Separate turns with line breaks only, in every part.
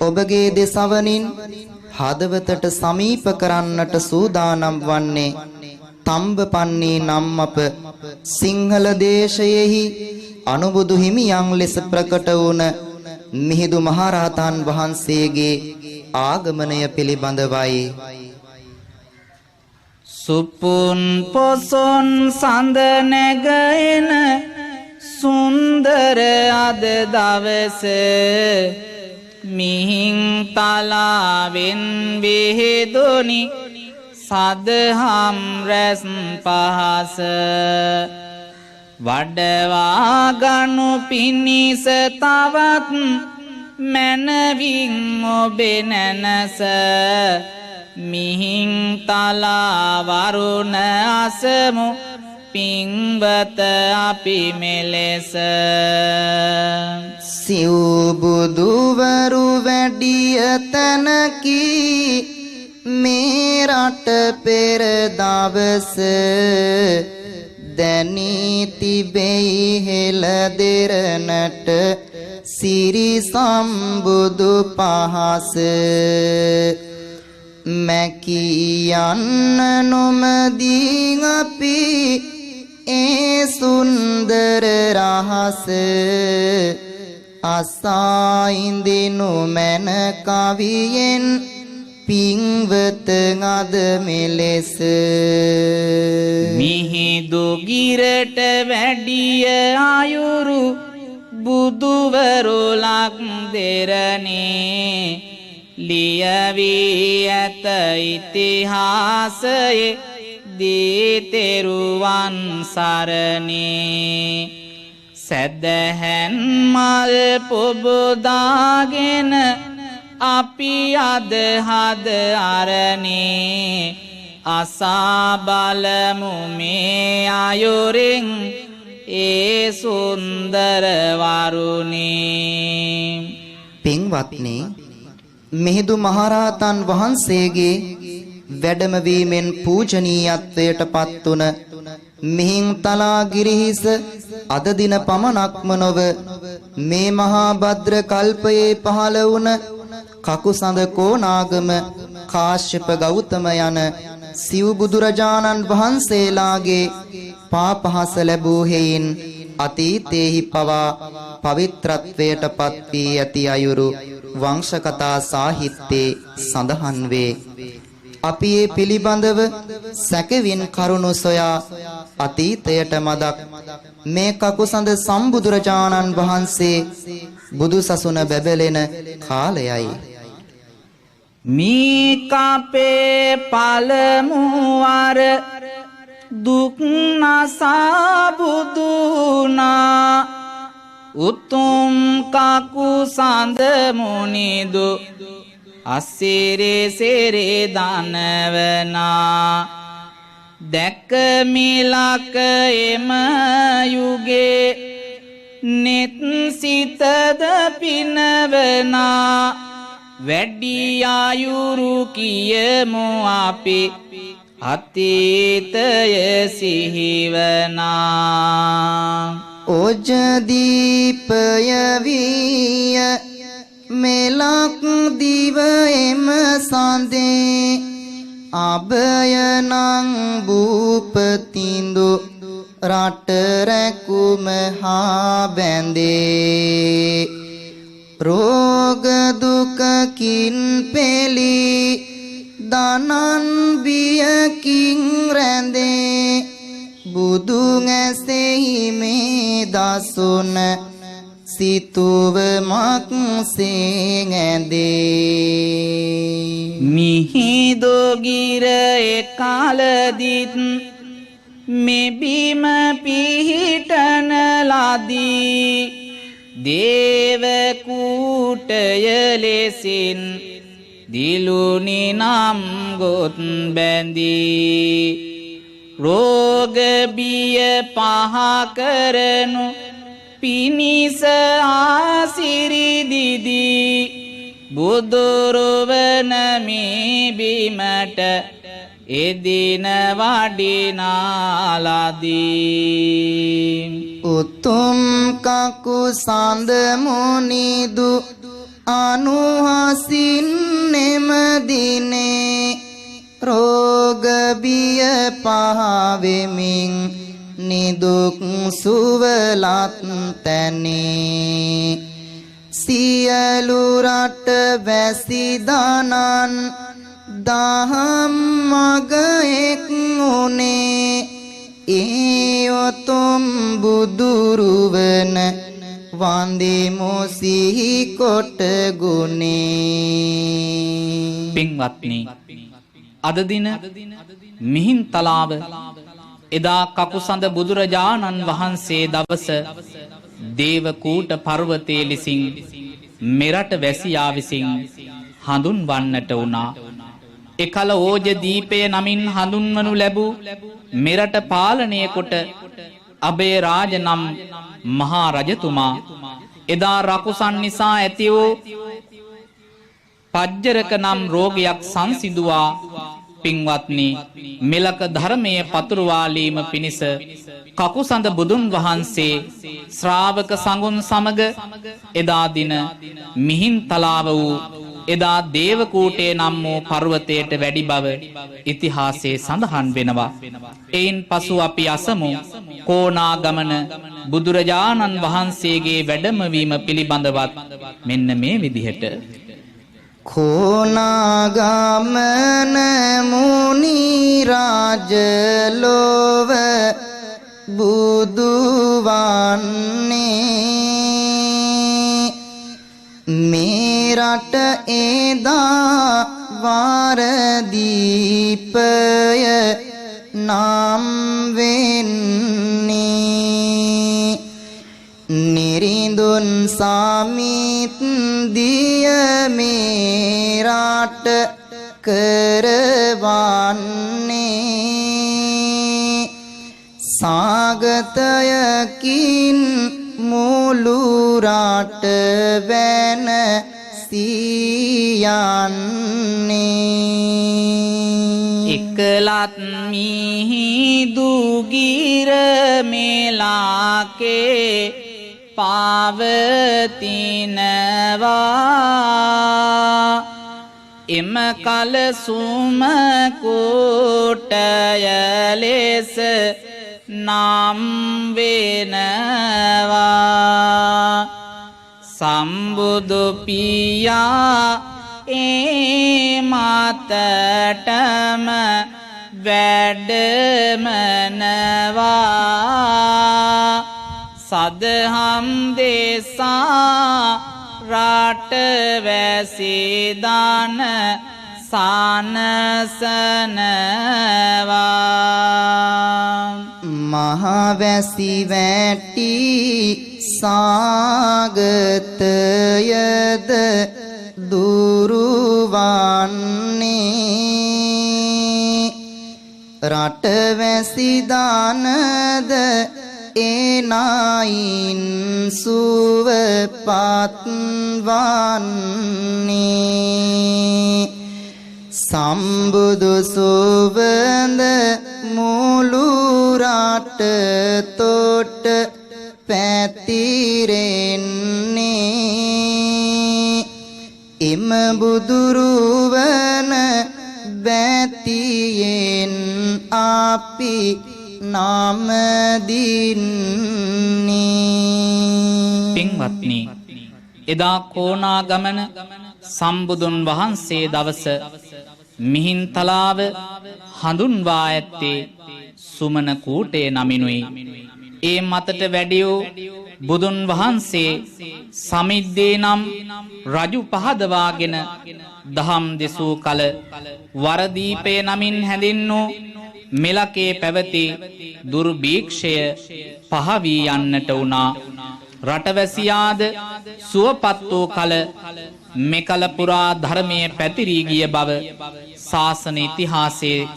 ඔබගේ දෙසවනින් හදවතට සමීප කරන්නට සූදානම් වන්නේ තම්බපන්නේ නම් අප සිංහල දේශයෙහි අනුබුදු හිමියන් ලෙස ප්‍රකට වුණ මිහිඳු මහරහතන් වහන්සේගේ ආගමනය පිළිබඳවයි.
සුපුන් පොසොන් සඳ නැගෙන සුන්දර අද දවස මිහින් තලාවෙන් විහිදුනි සදහම් රැස් පහස වඩවා ගනු පිණිස තවත් මැනවින් ඔබේ නැනස මිහින් තලා වරුණ අසමු පින්වත අපි මෙලෙස
සිව් බුදුවරු වැඩිය තැනකි මේ රට පෙර දවස දැනී තිබෙයි හෙළ දෙරණට සිරි සම්බුදු පහස මැකී යන්න නොමදී අපි ඒ සුන්දර රහස අසා ඉඳිනු මැන කවියෙන් පින්වත අද මෙලෙස
මිහිඳු ගිරට වැඩිය ආයුරු බුදුවරු ලක් දෙරණේ ලියවී ඇත ඉතිහාසයේ දීතෙරුවන් සරණේ සැදැහැන් මල් පොබොදාගෙන අපි අද හද අරණේ අසා බලමු මේ අයුරින් ඒ සුන්දර වරුණේ.
පින්වත්නි, මිහිඳු මහරහතන් වහන්සේගේ වැඩමවීමෙන් පූජනීයත්වයට පත්වන මිහින්තලා ගිරිහිස අද දින පමණක්ම නොව මේ මහා භද්‍ර කල්පයේ පහළ වුණ කකුසඳ කෝනාගම කාශ්‍යප ගෞතම යන සිව් බුදුරජාණන් වහන්සේලාගේ පාපහස ලැබූ හේයින් අතීතයේහි පවා පවිත්‍රත්වයට පත් වී ඇති අයුරු වංශකථා සාහිත්‍යයේ සඳහන් වේ. අපි ඒ පිළිබඳව සැකවින් කරුණු සොයා අතීතයට මදක් මේ කකුසඳ සම්බුදුරජාණන් වහන්සේ බුදුසසුන බැබලෙන කාලයයි.
මී කපේ පළමු වර දුක් නසා බුදුනා උතුම් කකුසඳ මුනිදු අසිරේ සිරේ දනවනා දැක මිලක එම යුගේ නෙත් සිතද පිනවනා වැඩි ආයුරු කියමු අපි අතීතය සිහිවනා
ඕජ දීපය විය මෙලක් දිව එම සඳේ අභයනං භූපතිඳු රට රැකුම හා බැඳේ රෝග දුකකින් පෙළී දනන් බියකින් රැඳේ බුදුන් ඇසෙහි මේ දසුන සිතුවමක් සේඟැඳේ
මිහිඳු ගිර එකලදිත් මෙබිම පිහිටන ලදී දේව කූටය ලෙසින් දිලුනි නම් ගොත් බැඳී රෝග බිය පහ කරනු පිනිස ආසිරි දිදී බුදුරුවන මේ බිමට එදින වඩිනාලදී
උතුම් කකුසඳ මුනිදු අනුහසින්නෙම දිනේ රෝග බිය පහවෙමින් නිදුක් සුවලත් තැනේ සියලු රට වැසි දනන් දහම් මග එක් උනේ ඒ ඔතුම් බුදුරුවන වන්දිමු සිහි කොට ගුණේ.
පින්වත්නි, අද දින මිහින්තලාව එදා කකුසඳ බුදුරජාණන් වහන්සේ දවස දේවකූට පර්වතයේ ලෙසින් මෙරට වැසියා විසින් හඳුන්වන්නට වුණා. එකල ඕජ දීපය නමින් හඳුන්වනු ලැබූ මෙරට පාලනය කොට අබේ රාජ නම් මහා රජතුමා එදා රකුසන් නිසා ඇති වූ පජ්ජරක නම් රෝගයක් සංසිඳුවා. පින්වත්නි, මෙලක ධර්මයේ පතුරවාලීම පිණිස කකුසඳ බුදුන් වහන්සේ ශ්‍රාවක සංඝුන් සමග එදා දින මිහින්තලාව වූ එදා දේවකූටේ නම් වූ පර්වතයට වැඩි බව ඉතිහාසයේ සඳහන් වෙනවා. එයින් පසු අපි අසමු කොණාගමන බුදුරජාණන් වහන්සේගේ වැඩමවීම පිළිබඳවත් මෙන්න මේ විදිහට.
කොණාගමන මුනි රාජ ලොව බුදු වන්නේ මේ රට එදා වාරදීපය නම් වෙන්නේ නිරිඳුන් සාමිත් දිය මේ රට කරවන්නේ සාගතයකින් මුළු රට වැන සියන්නේ
එකලත් මිහිදු ගිර මෙලාකේ පවතිනවා එම කල සුම කෝටය ලෙස නම් වෙනවා සම්බුදු පියා ඒ මතටම වැඩමනවා සදහම් දේසා රට වැසී දාන සානසනවා
මහවැසි වැටි සාගතයද දුරුවන්නේ රටවැසි දානද එනයින් සුවපත් වන්නේ සම්බුදු සුවඳ මුළු රට තොට පැතිරෙන්නේ එම බුදුරුවන බැතියෙන් අපි නාම දින්නේ
පින්වත්නි එදා කොණාගමන සම්බුදුන් වහන්සේ දවස මිහින්තලාව හඳුන්වා ඇත්තේ සුමන කූටේ නමිනුයි ඒ මතට වැඩි වූ බුදුන් වහන්සේ සමිද්දේ නම් රජු පහදවාගෙන දහම් දෙසූ කල වරදීපය නමින් හැඳින්වූ මෙලකේ පැවති දුර්භීක්ෂය පහවී යන්නට වුණා රටවැසියාද සුවපත් වූ කල මෙකල පුරා ධර්මයේ පැතිරී ගිය බව ශාසන ඉතිහාසයේ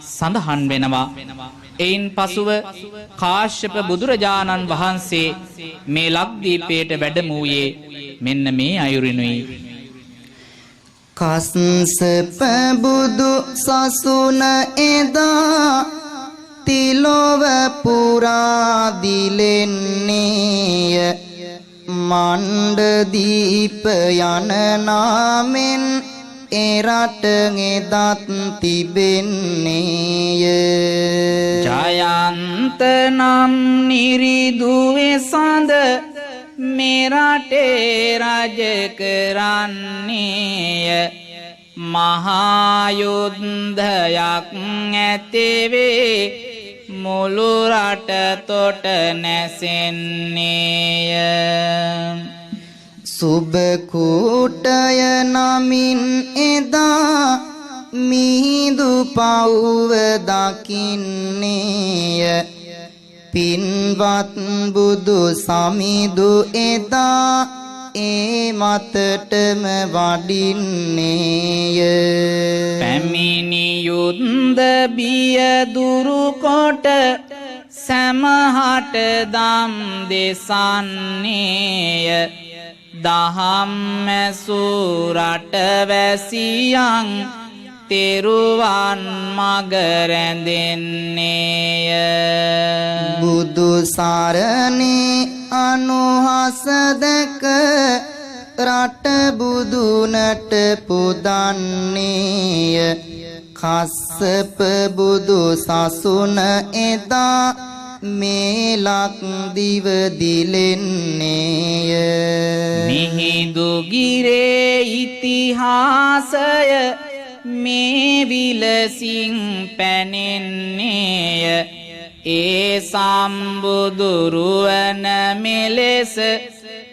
සඳහන් වෙනවා එයින් පසුව කාශ්‍යප බුදුරජාණන් වහන්සේ මේ ලක්දීපයට වැඩමූයේ මෙන්න මේ අයුරිනුයි
කස්සප බුදු සසුන එදා තිලොව පුරා දිලෙන්නේය මණ්ඩ දීප යන නාමෙන් ඒ රට ගෙදත් තිබෙන්නේය.
ජයන්ත නම් නිරිදුවේ සඳ මේ රටේ රජ කරන්නේය. මහා යුද්ධයක් ඇතිවේ මුළු රට තොට නැසෙන්නේය.
සුබ කූටය නමින් එදා මිහිඳු පවුව දකින්නේය. පින්වත් බුදු සමිඳු එදා ඒ මතටම වඩින්නේය.
පැමිණි යුද්ධ බිය දුරු කොට සමහට දම් දෙසන්නේය. දහම් මැසූ රටවැසියන් තෙරුවන් මග රැඳෙන්නේය.
බුදු සරණේ අනුහස දැක රට බුදුනට පුදන්නේය. කස්සප බුදු සසුන එදා මේ ලක්දිව දිලෙන්නේය.
මිහිඳු ගිරේ ඉතිහාසය මේ විලසින් පැනෙන්නේය. ඒ සම්බුදුරුවන මෙලෙස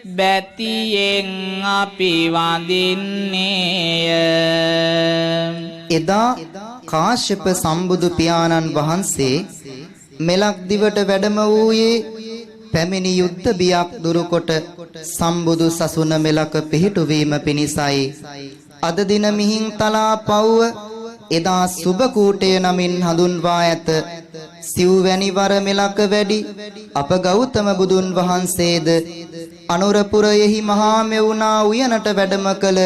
බැතියෙන් අපි වඳින්නේය.
එදා කාශ්‍යප සම්බුදු පියාණන් වහන්සේ මෙලක් දිවට වැඩම වූයේ පැමිණි යුද්ධ බියක් දුරුකොට සම්බුදු සසුන මෙලක පිහිටුවීම පිණිසයි. අද දින මිහින්තලා පව්ව එදා සුබ කූටය නමින් හඳුන්වා ඇත. සිව්වැනි වර මෙලක වැඩි අප ගෞතම බුදුන් වහන්සේද අනුරපුරයෙහි මහා මෙවුනා උයනට වැඩම කළ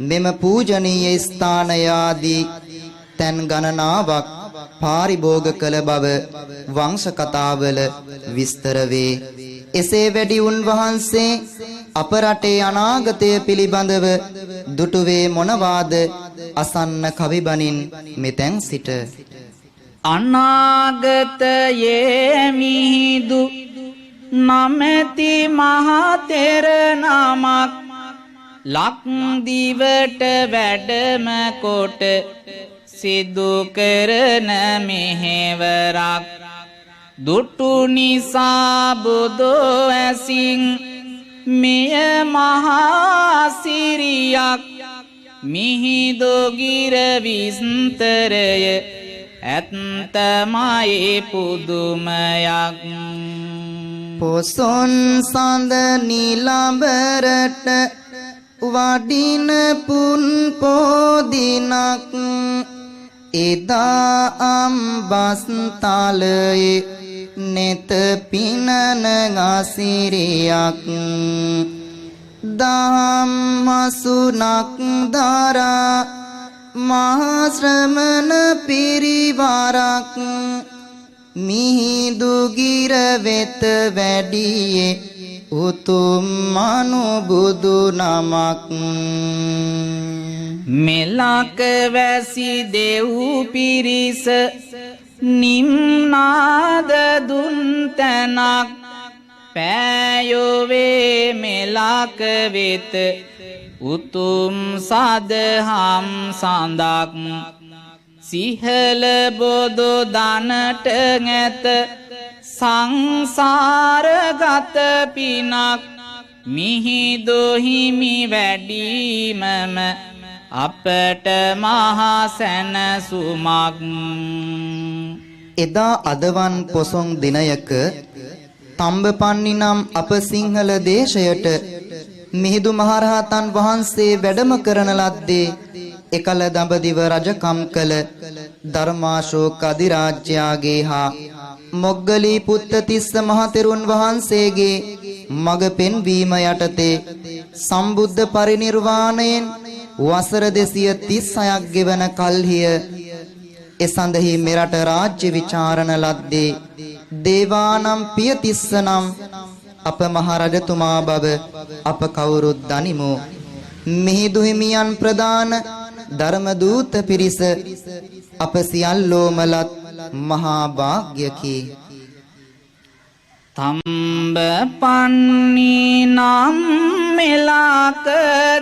මෙම පූජනීය ස්ථානයාදී තැන් ගණනාවක් පාරිභෝග කළ බව වංශ කතාවල විස්තර වේ. එසේ වැඩි උන්වහන්සේ අප රටේ අනාගතය පිළිබඳව දුටුවේ මොනවාද අසන්න කවිබනින් මෙතැන් සිට.
අනාගතයේ මිහිඳු නමැති මහතෙර නමක් ලක්දිවට වැඩම කොට සිදු කරන මෙහෙවරක් දුටු නිසා බුදු ඇසින් මෙය මහා සිරියක් මිහිඳු ගිර විස්තරය ඇත්තමයි පුදුමයක්.
පොසොන් සඳ නිලඹරට වඩින පුන් පොදිනක් එදා අම්බස් තලයේ නෙත පිනන අසිරියක් දහම් මසුනක් දරා මහා ශ්‍රමණ පිරිවරක් මිහිඳු ගිර වෙත වැඩියේ උතුම් අනුබුදු නමක්.
මෙලක වැසි දෙව් පිරිස නිම්නාද දුන් තැනක් පෑයොවේ මෙලක වෙත උතුම් සදහම් සඳක් සිහල බොදු දනට ඇත සංසාරගත පිනක් මිහිඳු හිමි වැඩීමම අපට මහා සැනසුමක්.
එදා අදවන් පොසොන් දිනයක තම්බපන්නි නම් අප සිංහල දේශයට මිහිඳු මහරහතන් වහන්සේ වැඩම කරන ලද්දේ එකල දඹදිව රජකම් කළ ධර්මාශෝක අධිරාජ්‍යයාගේ හා මොග්ගලී පුත්තතිස්ස මහතෙරුන් වහන්සේගේ මග පෙන්වීම යටතේ සම්බුද්ධ පරිනිර්වාණයෙන් වසර 236ක් ගෙවන කල්හිය එසඳෙහි මෙරට රාජ්‍ය විචාරණ ලද්දේ දේවානම් පියතිස්ස නම් අප මහරජතුමා බව අප කවුරුත් දනිමු. මිහිඳු හිමියන් ප්‍රදාන ධර්ම දූත පිරිස අප සියල්ලෝමලත් මහා භාග්‍යකි.
තම්බ පන්නි නම් මෙලාක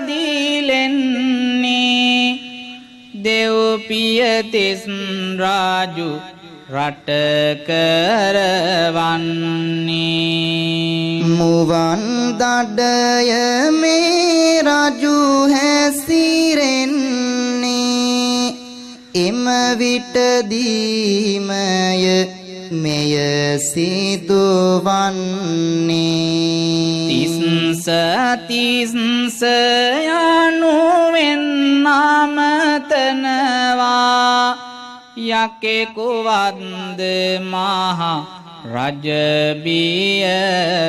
දීලෙන්නේ දෙව්පිය තිස් රාජු රට කරවන්නේ
මුවන් දඩය මේ රජු හැසිරෙන්නේ එම විටදීමය මෙය සිදුවන්නේ
තිස්ස යනුවෙන් නමතනවා යකෙකුවත්ද මහා රජබිය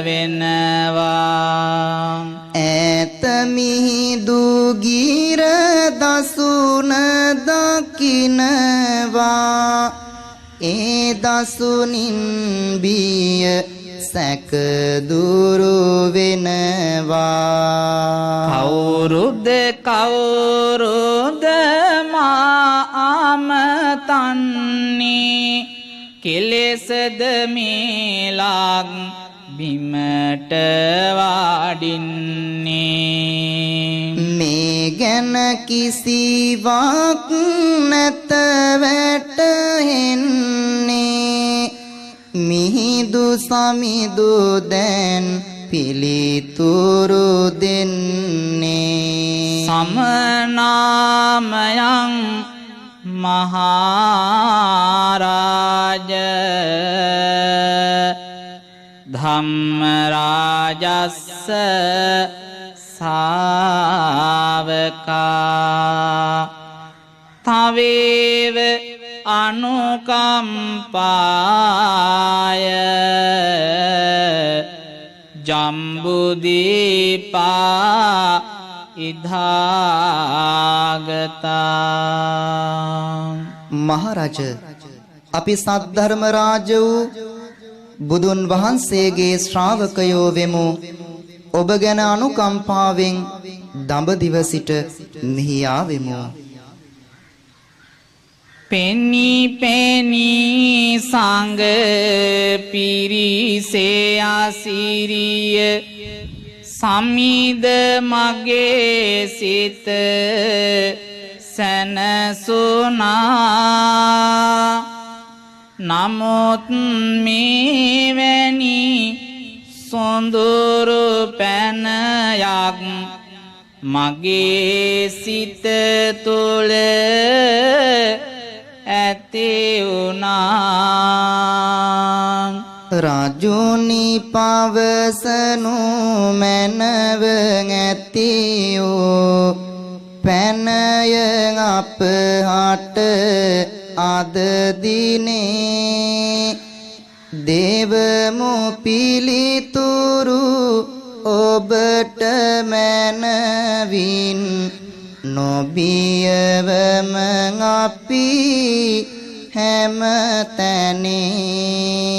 වෙනවා
ඈත මිහිඳු ගිර දසුන දකිනවා ඒ දසුනින් බිය සැක දුරු වෙනවා
කවුරුද මා අමතන්නේ කෙලෙසද මේලාක් බිමට වඩින්නේ
මේ ගැන කිසිවක් නැත වැටහෙන්නේ මිහිඳු සමිඳු දැන් පිළිතුරු දෙන්නේ
සමනාමයන් මහරජ ධම්මරාජස්ස සාවකා තවේව අනුකම්පාය ජම්බුදීපා ඉදාගතා
මහරජ අපි සද්ධර්ම රාජ වූ බුදුන් වහන්සේගේ ශ්‍රාවකයෝ වෙමු ඔබ ගැන අනුකම්පාවෙන් දඹදිව සිට මෙහි ආවෙමු
පෙනී සංඝ පිරිසේ අසිරිය සමිද මගේ සිත සැනසුනා නමුත් මෙවැනි සොඳුරු පැනයක් මගේ සිත තුළ ඇති වුණා
රාජුනි පවසනු මැනව ඇතියෝ පැනය අප හට අද දිනේ දේවමු පිළිතුරු ඔබට මැනවින් නොබියවම අපි හැම තැනේ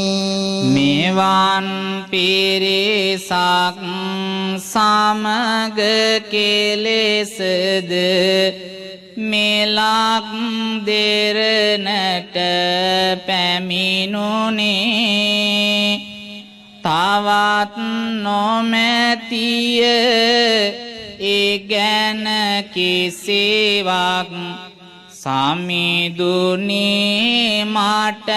මෙවන් පිරිසක් සමග කෙලෙසද මෙලක් දෙරණට පැමිණුනේ තවත් නොමැතිය ඒ ගැන කිසිවක් සමිඳුනි මට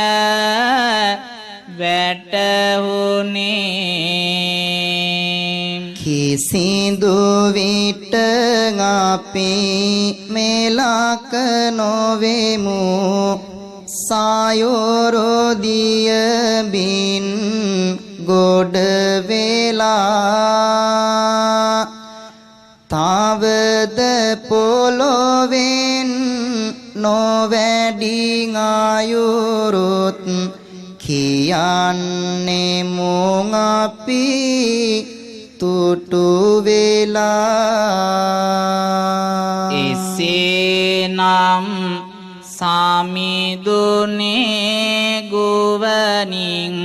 වැටහුනේ
කිසිදු විට අපි මෙලක නොවෙමු සායෝරෝදිය බින් ගොඩ වෙලා තවද පොළොවෙන් නොවැඩි ආයුරුත් කියන්නේ මුං අපි තුටු වෙලා
එසේනම් සාමිදුනේ ගුවනින්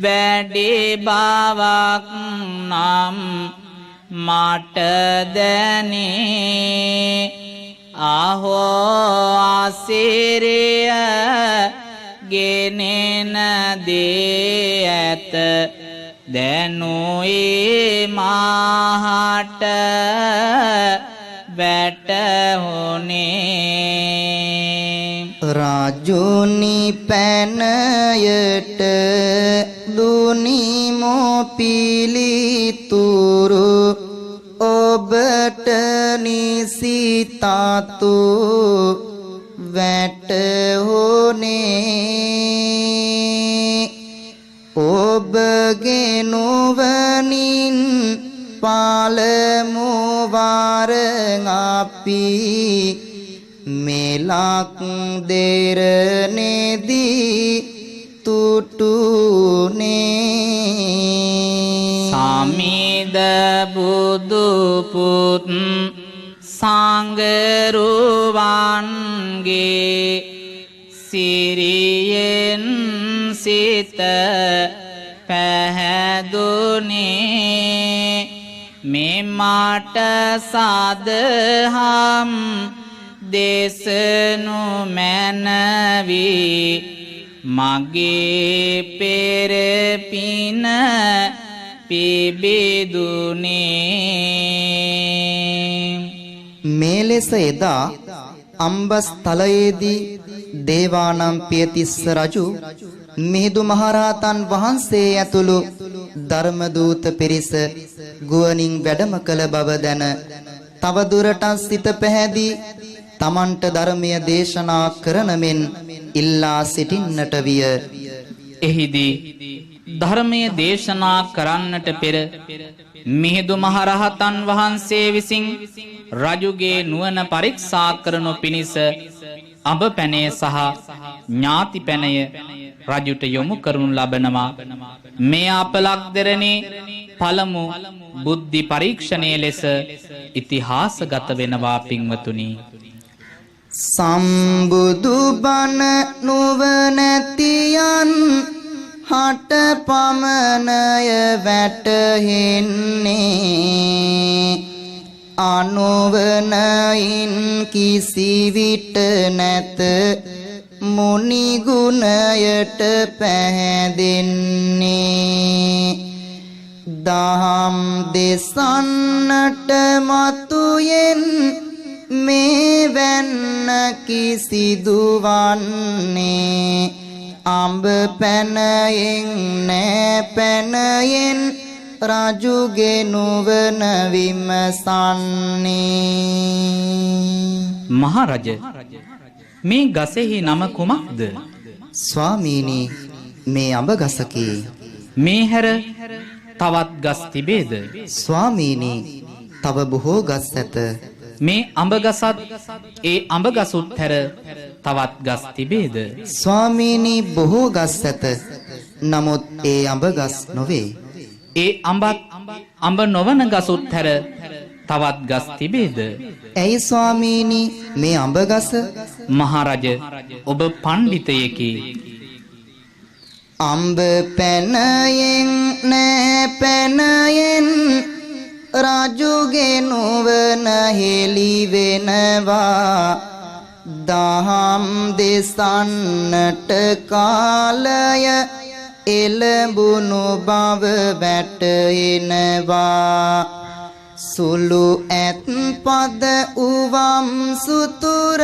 වැඩි බවක් නම් මට දැනේ අහෝ අසිරිය ගෙනෙන දේ ඇත දැනුයි මාහට වැටහුනේ
රාජුනි පැනයට දුනි මොපිලිතුරු ඔබට නිසිතතු වැටහුනේ ඔබගේ නුවණින් පළමු වරන් අපි මෙලක් දෙරණේදී තුටුනේ
සමිද බුදු පුත් සංගරුවන්ගේ සිරියෙන් සිත පැහැදුනේ මෙමට සදහම් දේශනු මැනවි මගේ පෙර පින පිබිදුනේ
මේ ලෙස එදා අම්බස්තලයේදී දේවානම්පියතිස්ස රජු මිහිඳු මහරහතන් වහන්සේ ඇතුළු ධර්මදූත පිරිස ගුවනින් වැඩම කළ බව දැන තව දුරටත් සිත පැහැදී තමන්ට ධර්මය දේශනා කරන මෙන් ඉල්ලා සිටින්නට විය.
එහිදී ධර්මය දේශනා කරන්නට පෙර මිහිඳු මහරහතන් වහන්සේ විසින් රජුගේ නුවණ පරීක්ෂා කරනු පිණිස අඹ පැනය සහ ඥාති පැනය රජුට යොමු කරනු ලබනවා. මේ අපලක් දෙරණේ පළමු බුද්ධි පරීක්ෂණය ලෙස ඉතිහාසගත වෙනවා පින්වතුනි.
සම්බුදු බණ නුවණැතියන් හට පමනය වැටහෙන්නේ අනුවණයින් කිසිවිට නැත මුනි ගුණයට පැහැදෙන්නේ දහම් දෙසන්නට මතුයෙන් මේ වැන්න කිසිදුවන්නේ අඹ පැනයෙන් නෑ පැනයෙන් රජුගේ නුවණ විමසන්නේ.
මහරජ මේ ගසෙහි නම කුමක්ද?
ස්වාමීනි මේ අඹ ගසකි.
මේ හැර තවත් ගස් තිබේද?
ස්වාමීනි තව බොහෝ ගස් ඇත.
මේ අඹ ගසත් ඒ අඹ ගසුත් හැර තවත් ගස් තිබේද?
ස්වාමීනි බොහෝ ගස් ඇත. නමුත් ඒ අඹ ගස් නොවේ.
ඒ අඹත් අඹ නොවන ගසුත් හැර තවත් ගස් තිබේද?
ඇයි ස්වාමීනි මේ අඹ ගස?
මහරජ ඔබ පඬිතයෙකි.
අඹ පැනයෙන් නෑ පැනයෙන් රජුගේ නුවණ හෙළි වෙනවා දහම් දෙසන්නට කාලය එළඹුණු බව වැටෙනවා සුළු ඇත් පද උවම් සුතුර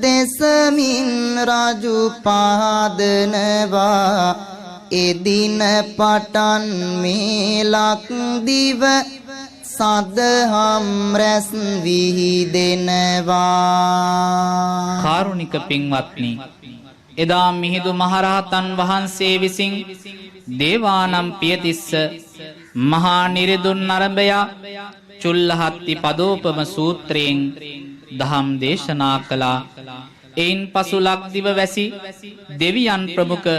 දෙසමින් රජු පහදනවා එදින පටන් මේ ලක්දිව සදහම් රැස් විහිදෙනවා.
කාරුණික පින්වත්නි, එදා මිහිඳු මහරහතන් වහන්සේ විසින් දේවානම්පියතිස්ස මහා නිරිදුන් නරඹයා චුල්ලහත්ති පදෝපම සූත්‍රයෙන් දහම් දේශනා කළා. එයින් පසු ලක්දිව වැසි දෙවියන් ප්‍රමුඛ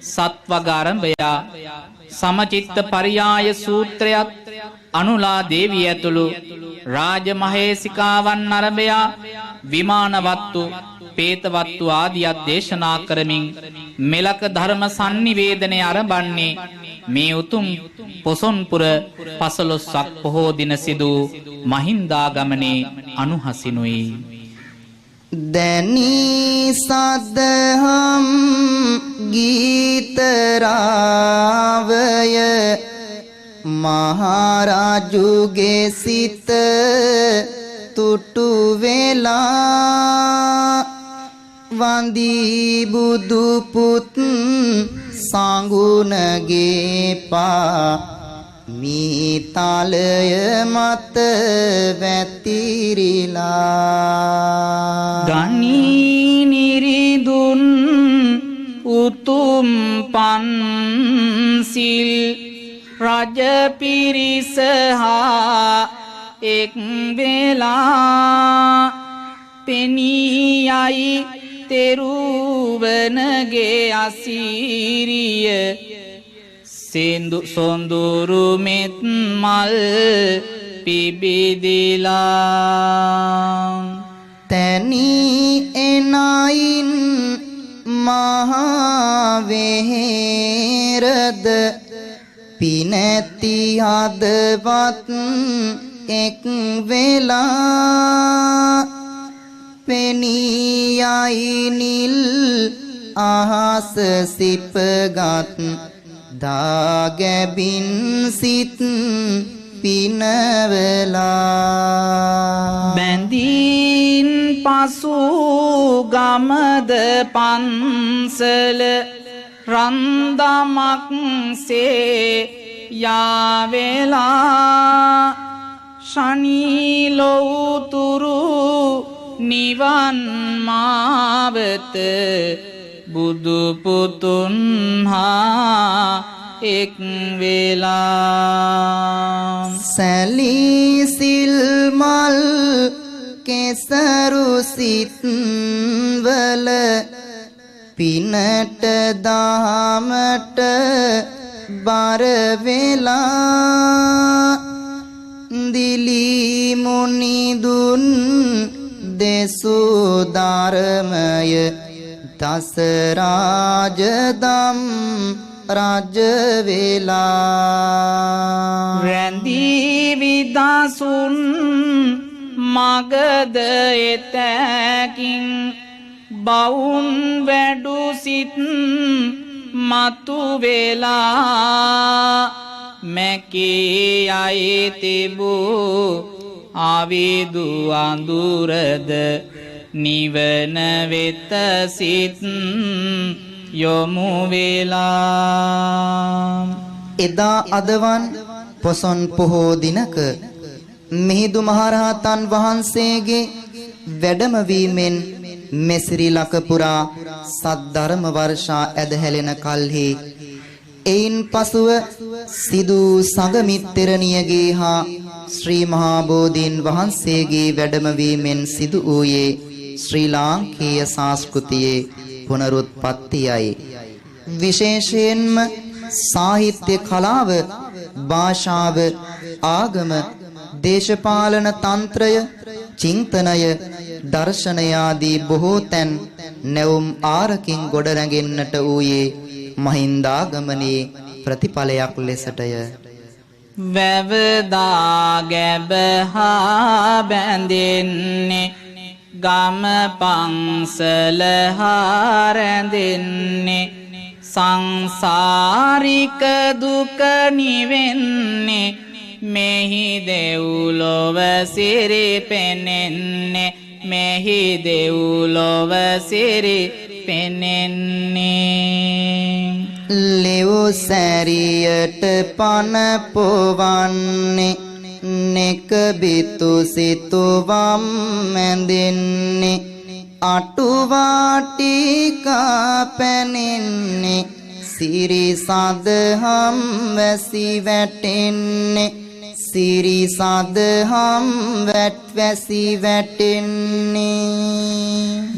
සත්වගාරඹයා සමචිත්ත පරියාය සූත්‍රයත් අනුලා දේවිය ඇතුළු රාජමහේසිකාවන් නරඹයා විමානවත්තු පේතවත්තු ආදියත් දේශනා කරමින් මෙලක ධර්ම sannivedane ආරම්භන්නේ මේ උතුම් පොසොන්පුර 15ක් පොහෝ දින සිදු මහින්දාගමනේ අනුහසිනුයි.
දැනී සදහම් ගීත රාවය මහරජුගේ සිත තුටු වෙලා වන්දී බුදු පුත් සංගුණගේ පා මීතලය මත වැතිරිලා
ගනී නිරිදුන් උතුම් පන්සිල් රජ පිරිස හා එක් වෙලා පෙනියයි තෙරුවනගේ අසීරිය සොඳුරු මෙත් මල් පිබිදිලා
තැනී එනයින් මහාවෙහෙරද පිනැති හදවත් එක් වෙලා පෙනියයි නිල් අහස සිපගත් දාගැබින් සිත් පිනවලා
බැඳීන් පසු ගමද පන්සල රන්දමක් සේ යාවෙලා ශනීලොවුතුරු නිවන් මාවත බුදුපුතුන් හා එක් වෙලා
සැලිසිල් මල් කෙසරු සිත්වල පිනට දහමට බර වෙලා දිලි මුනිදුන් දෙසු ධර්මය දස රාජදම් රජ වෙලා
රැඳී විදසුන් මගද එතැකින් බවුන් වැඩු සිත් මතු වෙලා මැකේ අය තිබූ ආවිදු අඳුරද නිවන වෙත සිත් යොමු වෙලා
එදා අදවන් පොසොන් පොහෝ දිනක මිහිඳු මහරහතන් වහන්සේගේ වැඩමවීමෙන් මෙසිරි ලක පුරා සද්ධර්ම වර්ෂා ඇදහැලෙන කල්හි එයින් පසුව සිදු සංගමිත්තරණියගේ හා ශ්‍රී මහා බෝධීන් වහන්සේගේ වැඩමවීමෙන් සිදු වූයේ ශ්‍රී ලාංකීය සංස්කෘතියේ පුනරුත්පත්තියයි. විශේෂයෙන්ම සාහිත්‍ය කලාව, භාෂාව, ආගම, දේශපාලන තන්ත්‍රය, චින්තනය, දර්ශනය ආදී බොහෝ තැන් නැවුම් ආරකින් ගොඩනැගෙන්නට වූයේ මහින්දාගමනයේ ප්‍රතිඵලයක් ලෙසටය.
වැවදා ගැබ හා බැඳෙන්නේ ගම පන්සල හා රැඳෙන්නේ සංසාරික දුක නිවෙන්නේ මෙහි දෙව්ලොව සිරි පෙනෙන්නේ මෙහි දෙව්ලොව සිරි පෙනෙන්නේ
ලෙව් සැරියට පන පොවන්නේ නෙක බිතු සිතුවම් මැඳෙන්නේ අටුවාටිකා පැනෙන්නේ සිරි සදහම් වැසි වැටෙන්නේ සිරි සදහම් වැසි වැටෙන්නේ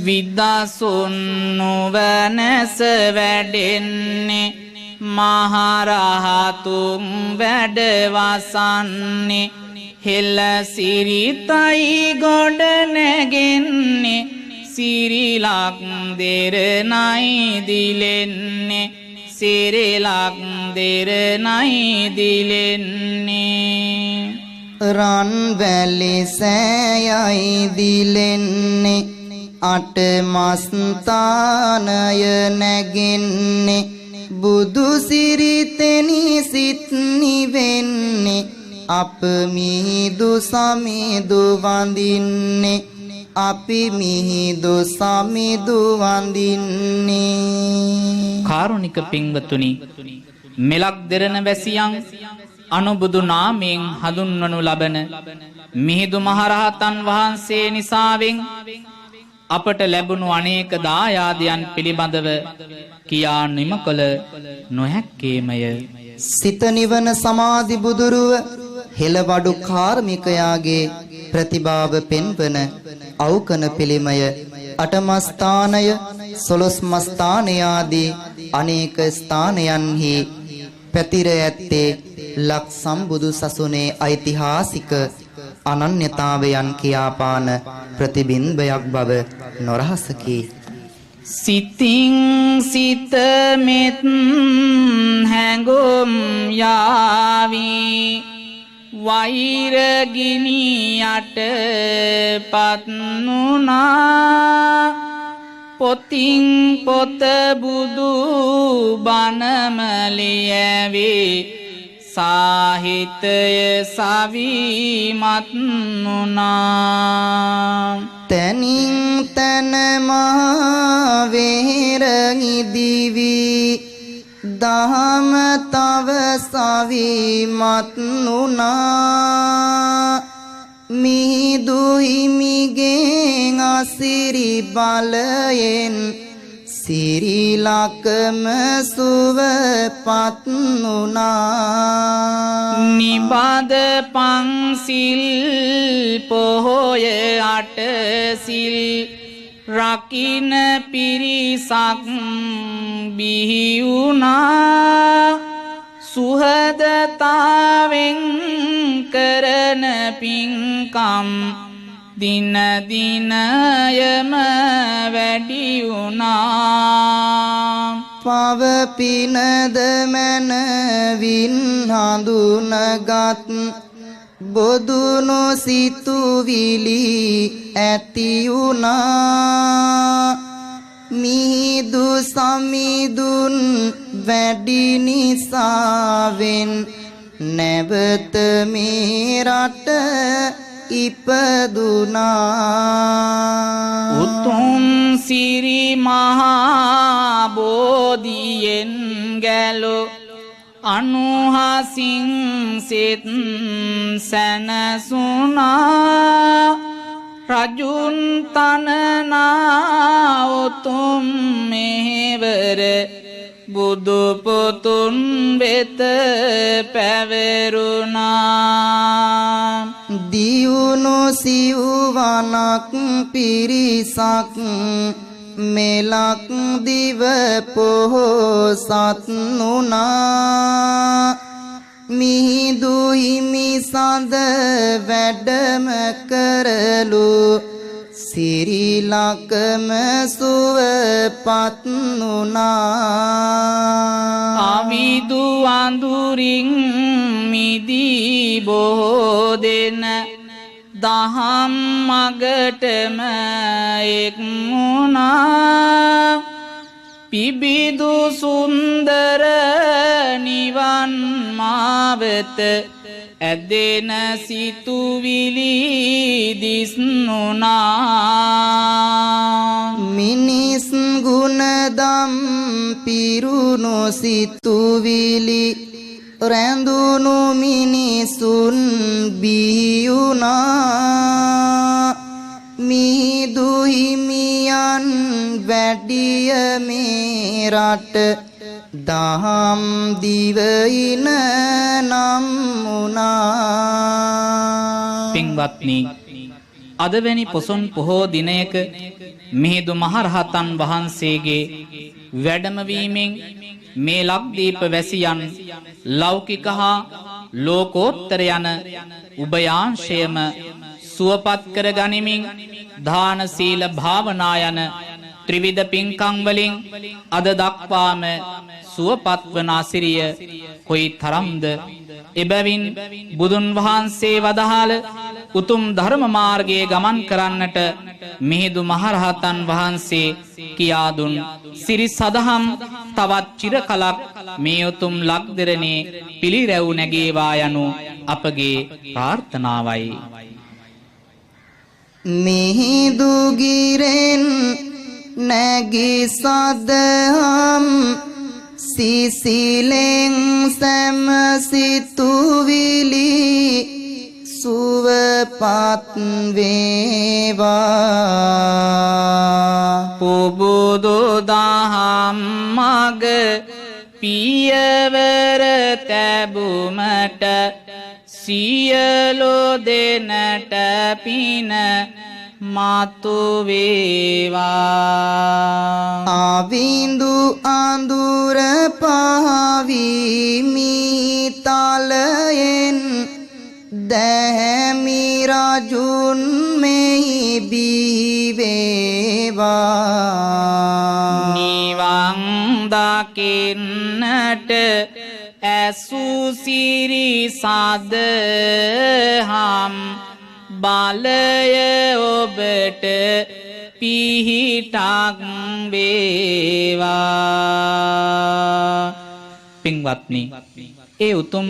විදසුන් නුවණැස වැඩෙන්නේ මහරහතුන් වැඩ වසන්නේ හෙළ සිරිතයි ගොඩ නැගෙන්නේ සිරිලක් දෙරණයි දිලෙන්නේ සිරිලක් දෙරණයි දිලෙන්නේ
රන් වැලි සෑයයි දිලෙන්නේ අට මස්තානය නැගෙන්නේ බුදු සිරිතෙනි සිත් නිවෙන්නේ අප මිහිදු සමිදු වඳින්නේ අපි මිහිදු සමිදු වඳින්නේ
කාරුණික පින්වතුනි මෙලක් දෙරණ වැසියන් අනුබුදු නාමයෙන් හඳුන්වනු ලබන මිහිදු මහරහතන් වහන්සේ නිසාවෙන් අපට ලැබුණු අනේක දායාදයන් පිළිබඳව කියා නිම කළ නොහැක්කේමය
සිත නිවන සමාධි බුදුරුව හෙළවඩු කාර්මිකයාගේ ප්‍රතිභාව පෙන්වන අවකන පිළිමය අටමස්ථානය සොළොස්මස්ථානය ආදී අනේක ස්ථානයන්හි පැතිර ඇත්තේ ලක් සම්බුදු සසුනේ ඓතිහාසික අනන්‍යතාවයන් කියාපාන ප්‍රතිබිම්බයක් බව නොරහසකි
සිතින් සිත මෙත් හැඟුම් යාවි වෛරගිනි යට පත්නුනා පොතින් පොත බුදු බණමලියවේ සාහිතය සවිමත් නුනා
තනින් තන මහා වෙහෙරි දිවි දහම තව සවිමත් නුනා මිහිදු හිමිගෙන් අසිරි බලයෙන් සිරිලකම සුවපත් නුනා
නිබඳ පන්සිල් පොහොය අටසිල් රකින්න පිරිසක් බිහි වුණා සුහදතාවෙන් කරන පින්කම් දින දිනයම වැඩි වුණා
පව පිනද මනවින් හඳුනගත් බොදුනු සිතුවිලි ඇති වුණා මිහිදු සමිදුන් වැඩි නිසාවෙන් නැවත මේ රට ඉපදුනා
උතුම් සිරි මහා බෝධියෙන් ගැලෝ අනුහසින් සිත සැනසුනා රජුන් තනනා උතුම් මෙහෙවර බුදු පුතුන් වෙත පැවරුණා
දියුණු සිව්වනක් පිරිසක් මෙලක් දිව පොහොසත් නුනා මිහිදු හිමි සඳ වැඩම කරලු සිරිලකම සුවපත් නුනා
අවිදු අඳුරින් මිදී බොහෝ දෙන දහම් මගටම එක් වුණා පිබිදු සුන්දර නිවන් මාවත ඇදෙන සිතුවිලි දිස්නුනා
මිනිස් ගුණදම් පිරුණු සිතුවිලි රැඳුණු මිනිසුන් බිහියුණා මිහිදු හිමියන් වැඩිය මේ රට දහම් දිවයින නම් වුණා
පින්වත්නි අදවැනි පොසොන් පොහෝ දිනයක මිහිදු මහරහතන් වහන්සේගේ වැඩමවීමෙන් මේ ලක්දීප වැසියන් ලෞකික හා ලෝකෝත්තර යන උභයාංශයම සුවපත් කර ගනිමින් දාන සීල භාවනා යන ත්‍රිවිධ පින්කම් වලින් අද දක්වාම සුවපත් වන අසිරිය කොයි තරම්ද. එබැවින් බුදුන් වහන්සේ වදාළ උතුම් ධර්ම මාර්ගයේ ගමන් කරන්නට මිහිඳු මහරහතන් වහන්සේ කියා දුන් සිරි සදහම් තවත් චිර කලක් මේ උතුම් ලක්දෙරණේ පිළිරැව් නැගේවා යනු අපගේ ප්‍රාර්ථනාවයි.
මිහිඳු ගිරෙන් නැගී සදහම් සිසිලෙන් සැමසිතුවිලි සුවපත් වේවා.
පුබුදු දහම් මග පියවර තැබුමට සියලු දෙනට පින මතු වේවා.
අවිඳු අඳුර පාවිමි තලයෙන් දැහැමි රජුන් මෙහි බිහිවේවා.
නිවන් දකින්නට ඇසූ සිරි සදහම් බලය ඔබට පිහිටක් වේවා. පින්වත්නි, ඒ උතුම්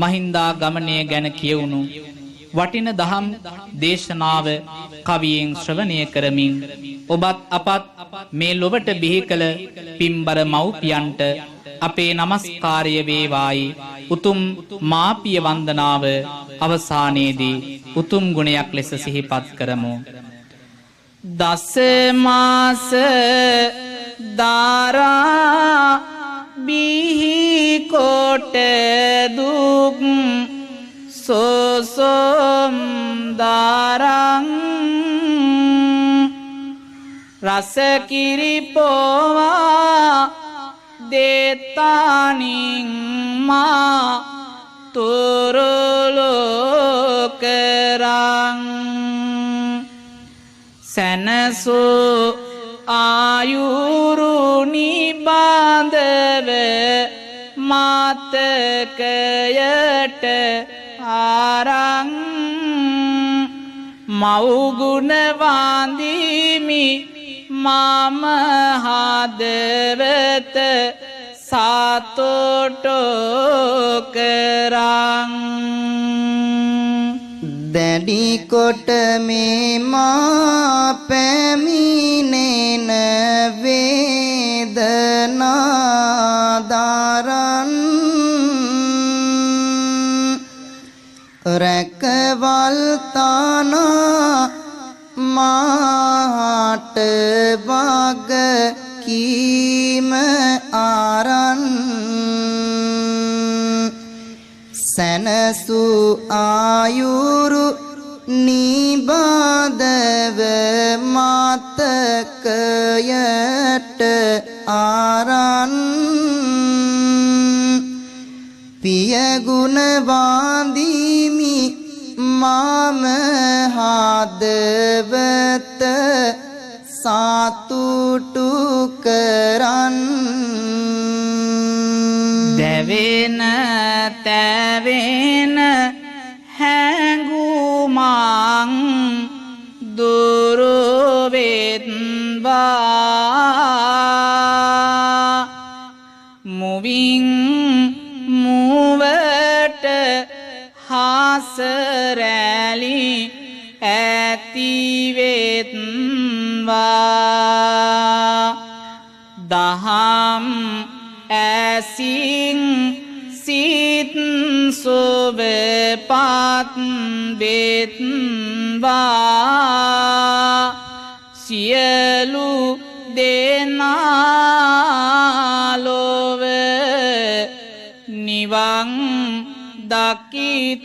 මහින්දාගමනය ගැන කියවුණු වටින දහම් දේශනාව කවියෙන් ශ්‍රවණය කරමින් ඔබත් අපත් මේ ලොවට බිහි කළ පින්බර මව්පියන්ට අපේ නමස්කාරය වේවායි. උතුම් මාපිය වන්දනාව අවසානයේදී උතුම් ගුණයක් ලෙස සිහිපත් කරමු. දස මාස දාරා බිහි කොට දුක් සෝසොම් දාරං රස කිරි පොවා දේතානින් මා තුරුලෝකරං සැනසූ ආයුරු නිබඳව මාතකයට ආරං මව්ගුණ වන්දිමි මම හදවත සතුටෝ කරං.
දැඩි කොට මේ මා පැමිණෙන වේදනා දරන් රැකවල් තනා මාට වග කීම ආරන් සැනසූ ආයුරු නිබඳව මතකයට ආරන් පියගුණ වන්දිමි මම හදවත සතුටු කරන්.
දැවෙන තැවෙන හැඟුමං දුරුවෙත්වා මුවින් මුවට හාසරැලි ඇතිවෙත්වා දහම් ඇසින් සිත් සුවපත් වෙත්වා සියලු දෙනා ලොව නිවන් දකිත්වා.